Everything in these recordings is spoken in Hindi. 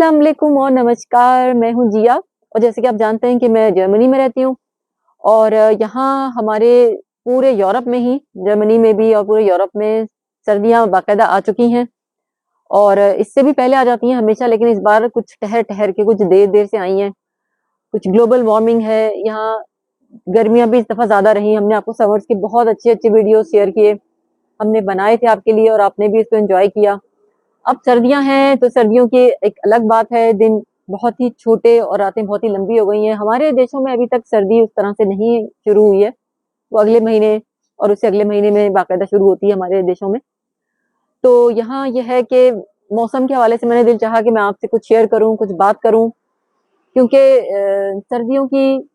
अस्सलाम वालेकुम और नमस्कार, मैं हूँ जिया और जैसे कि आप जानते हैं कि मैं जर्मनी में रहती हूँ और यहाँ हमारे पूरे यूरोप में ही, जर्मनी में भी और पूरे यूरोप में सर्दियाँ बाकायदा आ चुकी हैं और इससे भी पहले आ जाती हैं हमेशा, लेकिन इस बार कुछ ठहर-ठहर के कुछ देर-देर से आई हैं। कुछ ग्लोबल वार्मिंग है, यहाँ गर्मियाँ भी इस दफ़ा ज़्यादा रही। हमने आपको समर्स के बहुत अच्छे-अच्छे वीडियोज़ शेयर किए, हमने बनाए थे आपके लिए और आपने भी इसको एन्जॉय किया। अब सर्दियाँ हैं, तो सर्दियों की एक अलग बात है, दिन बहुत ही छोटे और रातें बहुत ही लंबी हो गई हैं। हमारे देशों में अभी तक सर्दी उस तरह से नहीं शुरू हुई है, वो अगले महीने और उससे अगले महीने में बाकायदा शुरू होती है हमारे देशों में। तो यहाँ ये है कि मौसम के हवाले से मैंने दिल चाहा कि मैं आपसे कुछ शेयर करूँ, कुछ बात करूँ, क्योंकि सर्दियों की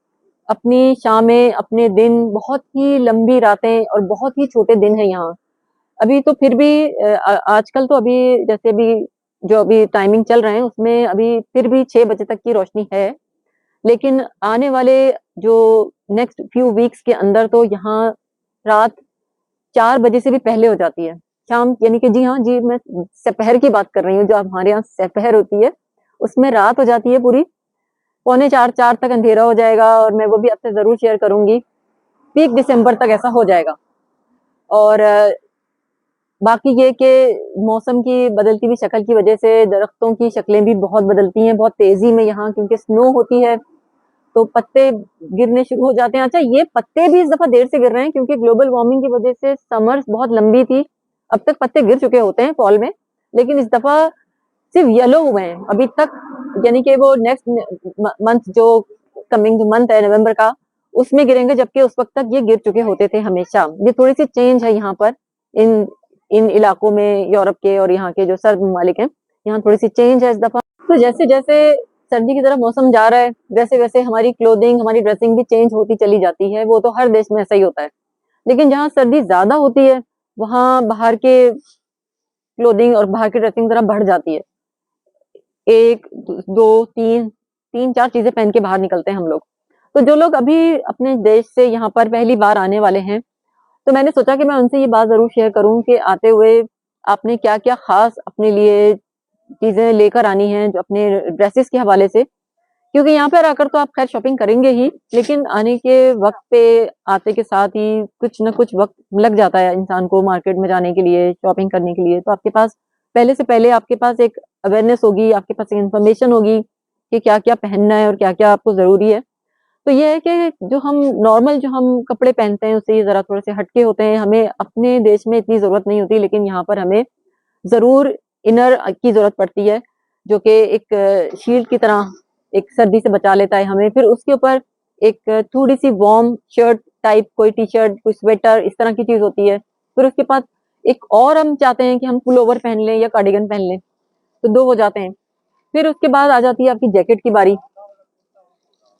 अपनी शामें, अपने दिन, बहुत ही लंबी रातें और बहुत ही छोटे दिन हैं यहाँ। अभी तो फिर भी आजकल तो अभी जैसे अभी जो अभी टाइमिंग चल रहे हैं उसमें अभी फिर भी 6 बजे तक की रोशनी है। लेकिन आने वाले जो नेक्स्ट फ्यू वीक्स के अंदर तो यहाँ रात 4 बजे से भी पहले हो जाती है। शाम यानी कि जी हाँ, जी मैं दोपहर की बात कर रही हूँ, जो हमारे यहाँ दोपहर होती है, उसमें रात हो जाती है पूरी, पौने 4 4 तक अंधेरा हो जाएगा और मैं वो भी आपसे ज़रूर शेयर करूँगी। पीक दिसंबर तक ऐसा हो जाएगा और बाकी ये कि मौसम की बदलती हुई शक्ल की वजह से दरख्तों की शक्लें भी बहुत बदलती हैं, बहुत तेज़ी में यहाँ क्योंकि स्नो होती है, तो पत्ते गिरने शुरू हो जाते हैं। अच्छा ये पत्ते भी इस दफ़ा देर से गिर रहे हैं क्योंकि ग्लोबल वार्मिंग की वजह से समर्स बहुत लंबी थी। अब तक पत्ते गिर चुके होते हैं फ़ॉल में, लेकिन इस दफ़ा सिर्फ़ येलो हुए हैं अभी तक, यानी कि वो नेक्स्ट मंथ जो कमिंग जो मंथ है नवंबर का, उसमें गिरेंगे, जबकि उस वक़्त तक ये गिर चुके होते थे हमेशा। ये थोड़ी-सी चेंज है यहाँ पर इन इन इलाकों में, यूरोप के और यहाँ के जो सर्द ममालिक हैं, यहाँ थोड़ी-सी चेंज है इस दफ़ा। तो जैसे-जैसे सर्दी की तरफ मौसम जा रहा है, वैसे-वैसे हमारी क्लोथिंग, हमारी ड्रेसिंग भी चेंज होती चली जाती है, वो तो हर देश में ऐसा ही होता है। लेकिन जहाँ सर्दी ज़्यादा होती है, वहाँ बाहर के क्लोथिंग और बाहर की ड्रेसिंग ज़रा बढ़ जाती है। 1, 2, 3, 3-4 चीज़ें पहन के बाहर निकलते हैं हम लोग। तो जो लोग अभी अपने देश से यहाँ पर पहली बार आने वाले हैं, तो मैंने सोचा कि मैं उनसे ये बात ज़रूर शेयर करूँ कि आते हुए आपने क्या-क्या ख़ास अपने लिए चीज़ें लेकर आनी हैं, जो अपने ड्रेसेस के हवाले से। क्योंकि यहाँ पर आकर तो आप ख़ैर शॉपिंग करेंगे ही, लेकिन आने के वक़्त पे आते के साथ ही कुछ न कुछ वक़्त लग जाता है इंसान को मार्केट में जाने के लिए, शॉपिंग करने के लिए। तो आपके पास पहले से पहले आपके पास एक अवेयरनेस होगी, आपके पास एक इन्फॉर्मेशन होगी कि क्या-क्या पहनना है और क्या-क्या आपको ज़रूरी है। तो ये है कि जो हम नॉर्मल जो हम कपड़े पहनते हैं उससे ये ज़रा थोड़े-से हटके होते हैं। हमें अपने देश में इतनी ज़रूरत नहीं होती, लेकिन यहाँ पर हमें ज़रूर इनर की ज़रूरत पड़ती है, जो कि एक शील्ड की तरह एक सर्दी से बचा लेता है हमें। फिर उसके ऊपर एक थोड़ी-सी वार्म शर्ट टाइप, कोई टी-शर्ट, कोई स्वेटर, इस तरह की चीज़ होती है। फिर उसके बाद एक और हम चाहते हैं कि हम पुलोवर पहन लें या कार्डिगन पहन लें, तो 2 हो जाते हैं। फिर उसके बाद आ जाती है आपकी जैकेट की बारी।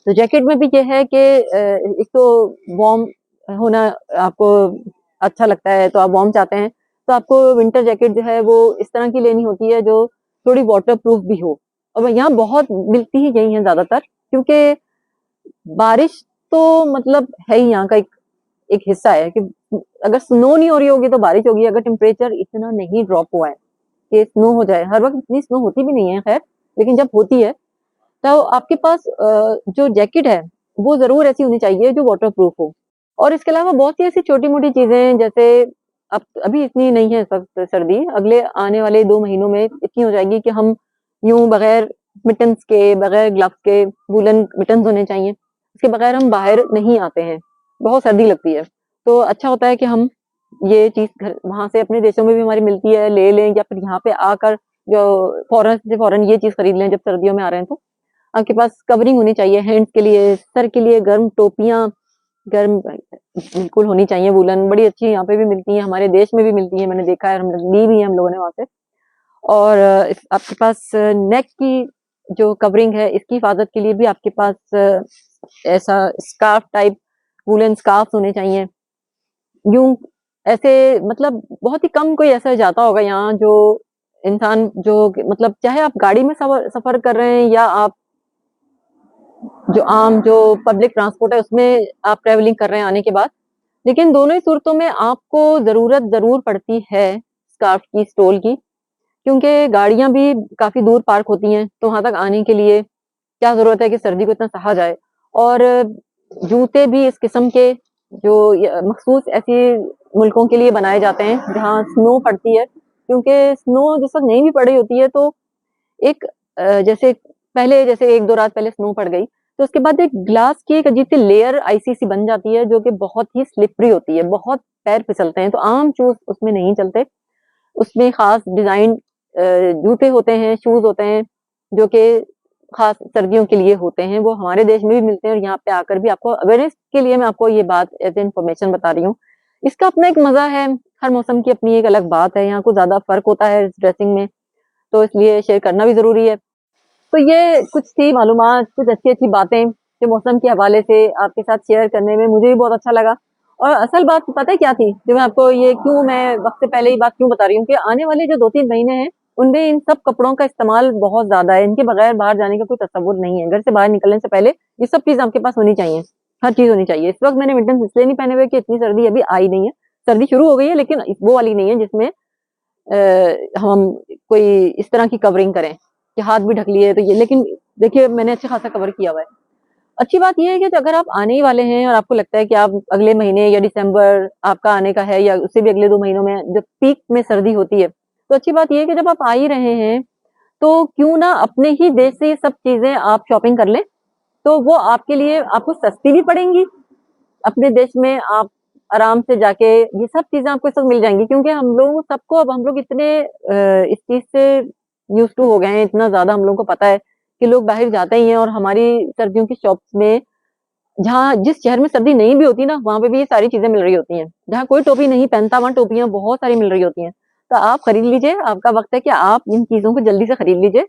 तो जैकेट में भी ये है कि एक तो वार्म होना आपको अच्छा लगता है, तो आप वार्म चाहते हैं, तो आपको विंटर जैकेट जो है वो इस तरह की लेनी होती है जो थोड़ी वाटरप्रूफ भी हो। और यहाँ बहुत मिलती ही यही हैं ज़्यादातर, क्योंकि बारिश तो मतलब है ही यहाँ का एक एक हिस्सा है कि अगर स्नो नहीं हो रही होगी तो बारिश होगी, अगर टेम्परेचर इतना नहीं ड्रॉप हुआ है कि स्नो हो जाए। हर वक़्त इतनी स्नो होती भी नहीं है खैर, लेकिन जब होती है तो आपके पास जो जैकेट है, वो ज़रूर ऐसी होनी चाहिए जो वाटरप्रूफ हो। और इसके अलावा बहुत सी ऐसी छोटी-मोटी चीज़ें, जैसे अब अभी इतनी नहीं है सख्त सर्दी, अगले आने वाले 2 महीनों में इतनी हो जाएगी कि हम यूँ बगैर मिटन्स के, बगैर ग्लव्स के, वूलन मिटन्स होने चाहिए, उसके बगैर हम बाहर नहीं आते हैं, बहुत सर्दी लगती है। तो अच्छा होता है कि हम ये चीज़ घर वहाँ से अपने देशों में भी हमारी मिलती है, ले लें या फिर यहाँ पे आकर जो फ़ौरन से फ़ौरन ये चीज़ खरीद लें जब सर्दियों में आ रहे हैं तो। आपके पास कवरिंग होनी चाहिए हैंड्स के लिए, सर के लिए गर्म टोपियाँ, गर्म बिल्कुल होनी चाहिए वूलन, बड़ी अच्छी यहाँ पे भी मिलती हैं, हमारे देश में भी मिलती हैं, मैंने देखा है, हम ली भी है हम लोगों ने वहाँ से। और इस आपके पास नेक की जो कवरिंग है, इसकी हिफाज़त के लिए भी आपके पास ऐसा स्कार्फ टाइप वूलन स्कार्फ होने चाहिए। यूँ ऐसे मतलब बहुत ही कम कोई ऐसा जाता होगा यहाँ जो इंसान जो मतलब चाहे आप गाड़ी में सफ़र कर रहे हैं या आप जो आम जो पब्लिक ट्रांसपोर्ट है उसमें आप ट्रैवलिंग कर रहे हैं आने के बाद, लेकिन दोनों ही सूरतों में आपको ज़रूरत ज़रूर पड़ती है स्कार्फ की, स्टोल की, क्योंकि गाड़ियाँ भी काफ़ी दूर पार्क होती हैं, तो वहाँ तक आने के लिए क्या ज़रूरत है कि सर्दी को इतना सहा जाए। और जूते भी इस किस्म के जो मखसूस ऐसे मुल्कों के लिए बनाए जाते हैं जहाँ स्नो पड़ती है, क्योंकि स्नो जिस वक़्त नहीं भी पड़ी होती है तो एक जैसे पहले जैसे 1-2 रात पहले स्नो पड़ गई, तो उसके बाद एक ग्लास की एक अजीब-सी लेयर आइसी सी बन जाती है, जो कि बहुत ही स्लिपरी होती है, बहुत पैर फिसलते हैं, तो आम शूज़ उसमें नहीं चलते। उसमें ख़ास डिज़ाइन जूते होते हैं, शूज़ होते हैं, जो कि ख़ास सर्दियों के लिए होते हैं, वो हमारे देश में भी मिलते हैं और यहाँ पे आकर भी आपको अवेयरनेस के लिए मैं आपको ये बात एज़ ए इन्फॉर्मेशन बता रही हूँ। इसका अपना एक मज़ा है, हर मौसम की अपनी एक अलग बात है, यहाँ कुछ ज़्यादा फ़र्क होता है इस ड्रेसिंग में, तो इसलिए शेयर करना भी ज़रूरी है। तो ये कुछ थी मालूमात, कुछ अच्छी-अच्छी बातें जो मौसम के हवाले से आपके साथ शेयर करने में मुझे भी बहुत अच्छा लगा। और असल बात पता है क्या थी? जो मैं आपको ये क्यों मैं वक़्त से पहले ये बात क्यों बता रही हूँ कि आने वाले जो 2-3 महीने हैं, उनमें इन सब कपड़ों का इस्तेमाल बहुत ज़्यादा है। इनके बगैर बाहर जाने का कोई तसव्वुर नहीं है। घर से बाहर निकलने से पहले ये सब चीज़ आपके पास होनी चाहिए। हर चीज़ होनी चाहिए। इस वक़्त मैंने मिटन्स इसलिए नहीं पहने हुए कि इतनी सर्दी अभी आई नहीं है। सर्दी शुरू हो गई है लेकिन वो वाली नहीं है जिसमें हम कोई इस तरह की कवरिंग करें कि हाथ भी ढक लिए तो ये लेकिन देखिए मैंने अच्छा खासा कवर किया हुआ है। अच्छी बात ये है कि अगर आप आने ही वाले हैं और आपको लगता है कि आप अगले महीने या दिसंबर आपका आने का है या उससे भी अगले 2 महीनों में जब पीक में सर्दी होती है, तो अच्छी बात ये है कि जब आप आ ही रहे हैं, तो क्यों ना अपने ही देश से ये सब चीज़ें आप शॉपिंग कर लें, तो वो आपके लिए आपको सस्ती भी पड़ेंगी। अपने देश में आप आराम से जाके ये सब चीज़ें आपको इस वक़्त मिल जाएँगी क्योंकि हम लोग सबको अब हम लोग इतने इस चीज़ से यूज़्ड टू हो गए हैं, इतना ज़्यादा हम लोगों को पता है कि लोग बाहर जाते ही हैं और हमारी सर्दियों की शॉप्स में जहाँ जिस शहर में सर्दी नहीं भी होती ना, वहाँ पे भी ये सारी चीज़ें मिल रही होती हैं। जहाँ कोई टोपी नहीं पहनता, वहाँ टोपियाँ बहुत सारी मिल रही होती हैं। तो आप खरीद लीजिए, आपका वक़्त है कि आप इन चीज़ों को जल्दी से खरीद लीजिए,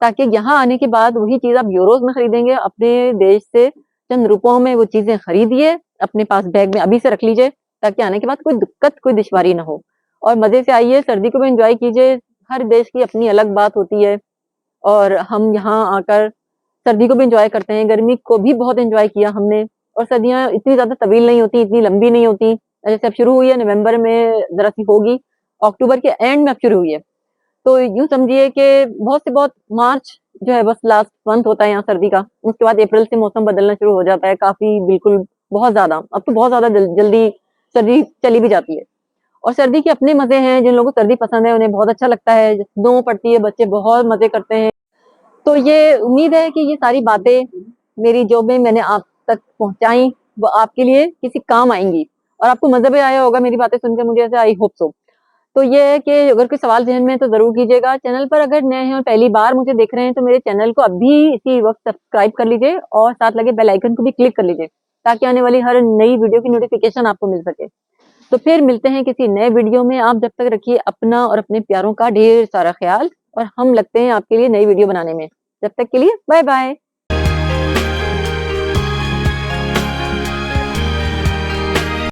ताकि यहाँ आने के बाद वही चीज़ आप यूरोज़ में खरीदेंगे, अपने देश से चंद रुपयों में वो चीज़ें खरीदिए, अपने पास बैग में अभी से रख लीजिए, ताकि आने के बाद कोई दिक्कत, कोई दुश्वारी ना हो। और मज़े से आइए, सर्दी को भी एन्जॉय कीजिए, हर देश की अपनी अलग बात होती है और हम यहाँ आकर सर्दी को भी एन्जॉय करते हैं, गर्मी को भी बहुत एन्जॉय किया हमने और सर्दियाँ इतनी ज़्यादा तवील नहीं होती, इतनी लंबी नहीं होती। जैसे अब शुरू हुई है नवंबर में ज़रा-सी होगी, अक्टूबर के एंड में अब शुरू हुई है। तो यूँ समझिए कि बहुत से बहुत मार्च जो है बस लास्ट मंथ होता है यहाँ सर्दी का, उसके बाद अप्रैल से मौसम बदलना शुरू हो जाता है, काफ़ी बिल्कुल बहुत ज़्यादा, अब तो बहुत ज़्यादा जल्दी सर्दी चली भी जाती है। और सर्दी के अपने मज़े हैं, जिन लोगों को सर्दी पसंद है उन्हें बहुत अच्छा लगता है, स्नो पड़ती है, बच्चे बहुत मज़े करते हैं। तो ये उम्मीद है कि ये सारी बातें मेरी जो भी मैंने आप तक पहुँचाई, वो आपके लिए किसी काम आएँगी और आपको मज़ा भी आया होगा मेरी बातें सुनकर मुझे ऐसे आई होप सो। तो ये है कि अगर कोई सवाल ज़हन में है तो ज़रूर कीजिएगा। चैनल पर अगर नए हैं और पहली बार मुझे देख रहे हैं तो मेरे चैनल को अभी इसी वक़्त सब्सक्राइब कर लीजिए और साथ लगे बेल आइकन को भी क्लिक कर लीजिए, ताकि आने वाली हर नई वीडियो की नोटिफ़िकेशन आपको मिल सके। तो फिर मिलते हैं किसी नए वीडियो में। आप जब तक रखिए अपना और अपने प्यारों का ढेर सारा ख़्याल और हम लगते हैं आपके लिए नई वीडियो बनाने में। जब तक के लिए बाय-बाय।